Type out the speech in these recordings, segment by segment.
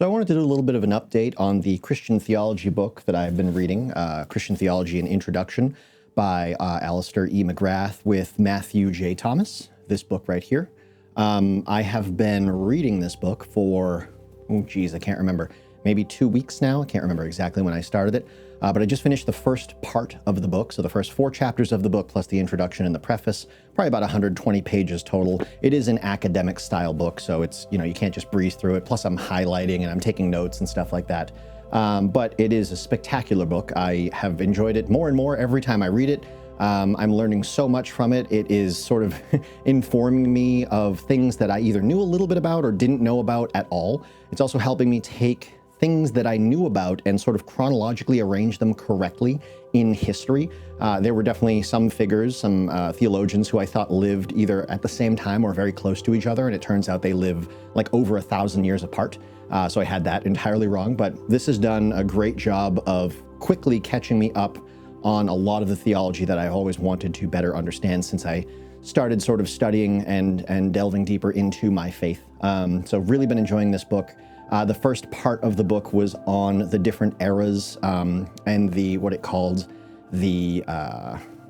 So I wanted to do a little bit of an update on the Christian Theology book that I've been reading, Christian Theology, an Introduction by Alistair E. McGrath with Matthew J. Thomas, this book right here. I have been reading this book for, I can't remember, maybe 2 weeks now. I can't remember exactly when I started it, but I just finished the first part of the book. So the first 4 chapters of the book, plus the introduction and the preface, probably about 120 pages total. It is an academic style book, so it's, you can't just breeze through it. Plus I'm highlighting and I'm taking notes and stuff like that. But it is a spectacular book. I have enjoyed it more and more every time I read it. I'm learning so much from it. It is sort of informing me of things that I either knew a little bit about or didn't know about at all. It's also helping me take things that I knew about and sort of chronologically arrange them correctly in history. There were definitely some figures, some theologians who I thought lived either at the same time or very close to each other, and it turns out they live like over 1,000 years apart. So I had that entirely wrong, but this has done a great job of quickly catching me up on a lot of the theology that I've always wanted to better understand since I started sort of studying and delving deeper into my faith. So really been enjoying this book. The first part of the book was on the different eras and the, what it called, the,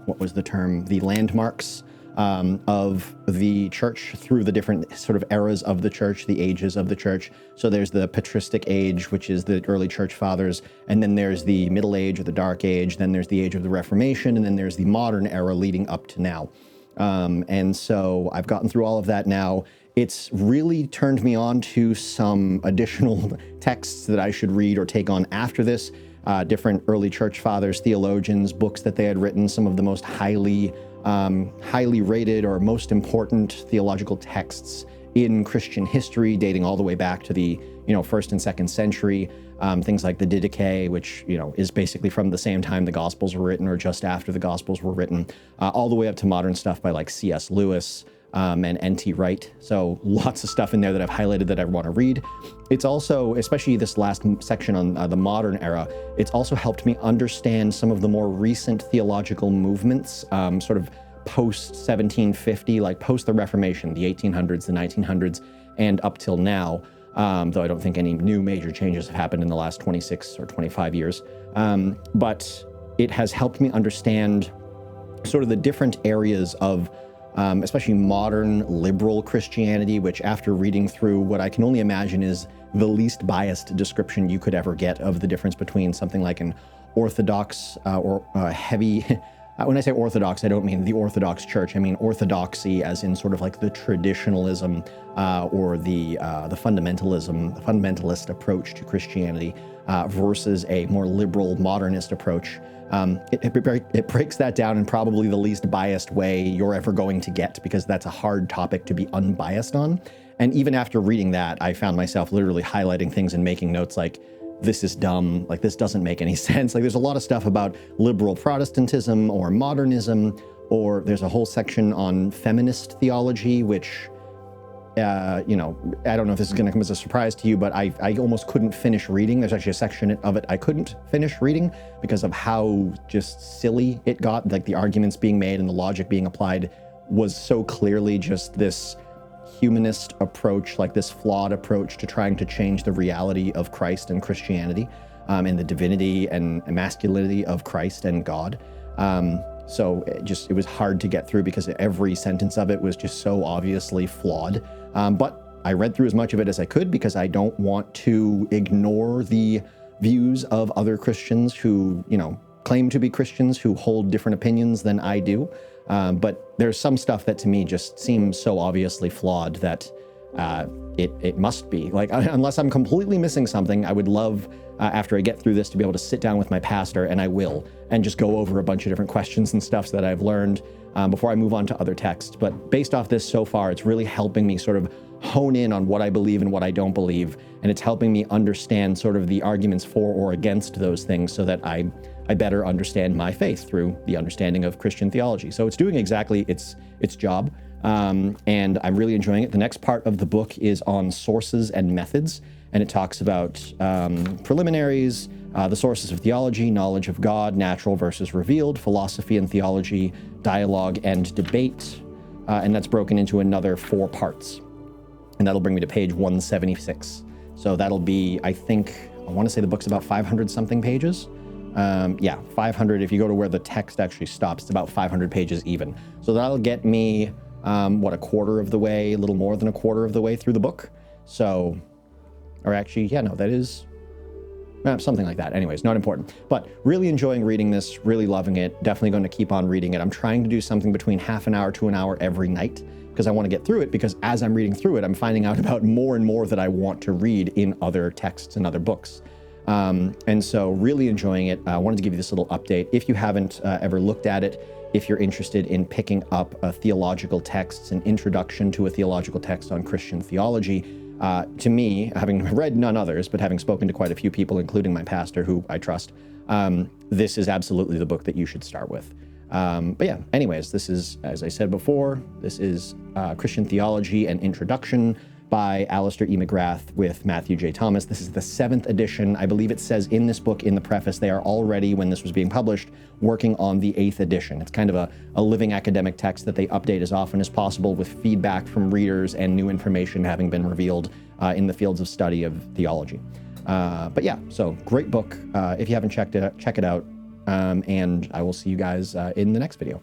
what was the term? The landmarks of the church through the different sort of eras of the church, the ages of the church. So there's the patristic age, which is the early church fathers, and then there's the Middle Age or the Dark Age, then there's the age of the Reformation, and then there's the modern era leading up to now. And so I've gotten through all of that now. It's really turned me on to some additional texts that I should read or take on after this. Different early church fathers, theologians, books that they had written, some of the most highly rated or most important theological texts in Christian history, dating all the way back to the 1st and 2nd century. Things like the Didache, which is basically from the same time the Gospels were written or just after the Gospels were written, all the way up to modern stuff by like C.S. Lewis and N.T. Wright. So lots of stuff in there that I've highlighted that I want to read. It's also, especially this last section on the modern era, it's also helped me understand some of the more recent theological movements, sort of post-1750, like post the Reformation, the 1800s, the 1900s, and up till now. Though I don't think any new major changes have happened in the last 26 or 25 years. But it has helped me understand sort of the different areas of especially modern liberal Christianity, which after reading through what I can only imagine is the least biased description you could ever get of the difference between something like an Orthodox or heavy, when I say Orthodox, I don't mean the Orthodox Church. I mean orthodoxy as in sort of like the traditionalism or the fundamentalism, the fundamentalist approach to Christianity versus a more liberal modernist approach. It breaks that down in probably the least biased way you're ever going to get, because that's a hard topic to be unbiased on. And even after reading that, I found myself literally highlighting things and making notes like, this is dumb, like this doesn't make any sense. Like there's a lot of stuff about liberal Protestantism or modernism, or there's a whole section on feminist theology, which, I don't know if this is going to come as a surprise to you, but I almost couldn't finish reading. There's actually a section of it I couldn't finish reading because of how just silly it got. Like the arguments being made and the logic being applied was so clearly just this humanist approach, like this flawed approach to trying to change the reality of Christ and Christianity, and the divinity and masculinity of Christ and God. So it was hard to get through because every sentence of it was just so obviously flawed. But I read through as much of it as I could because I don't want to ignore the views of other Christians who, claim to be Christians, who hold different opinions than I do. But there's some stuff that to me just seems so obviously flawed that it must be. Like, unless I'm completely missing something, I would love, after I get through this, to be able to sit down with my pastor, and I will, and just go over a bunch of different questions and stuff that I've learned before I move on to other texts. But based off this so far, it's really helping me sort of hone in on what I believe and what I don't believe, and it's helping me understand sort of the arguments for or against those things so that I better understand my faith through the understanding of Christian theology. So it's doing exactly its job, and I'm really enjoying it. The next part of the book is on sources and methods, and it talks about preliminaries, the sources of theology, knowledge of God, natural versus revealed, philosophy and theology, dialogue and debate, and that's broken into another 4 parts. And that'll bring me to page 176. So that'll be, I want to say the book's about 500 something pages. Yeah, 500. If you go to where the text actually stops, it's about 500 pages even. So that'll get me, a quarter of the way, a little more than a quarter of the way through the book. So, or actually, yeah, no, that is something like that. Anyways, not important. But really enjoying reading this, really loving it. Definitely going to keep on reading it. I'm trying to do something between half an hour to an hour every night because I want to get through it, because as I'm reading through it, I'm finding out about more and more that I want to read in other texts and other books. And so really enjoying it. I wanted to give you this little update. If you haven't ever looked at it, if you're interested in picking up a theological text, an introduction to a theological text on Christian theology, to me, having read none others, but having spoken to quite a few people, including my pastor, who I trust, this is absolutely the book that you should start with. But yeah, anyways, this is, as I said before, this is Christian Theology, an Introduction by Alistair E. McGrath with Matthew J. Thomas. This is the 7th edition. I believe it says in this book, in the preface, they are already, when this was being published, working on the 8th edition. It's kind of a living academic text that they update as often as possible with feedback from readers and new information having been revealed in the fields of study of theology. But yeah, so great book. If you haven't checked it out, check it out. And I will see you guys in the next video.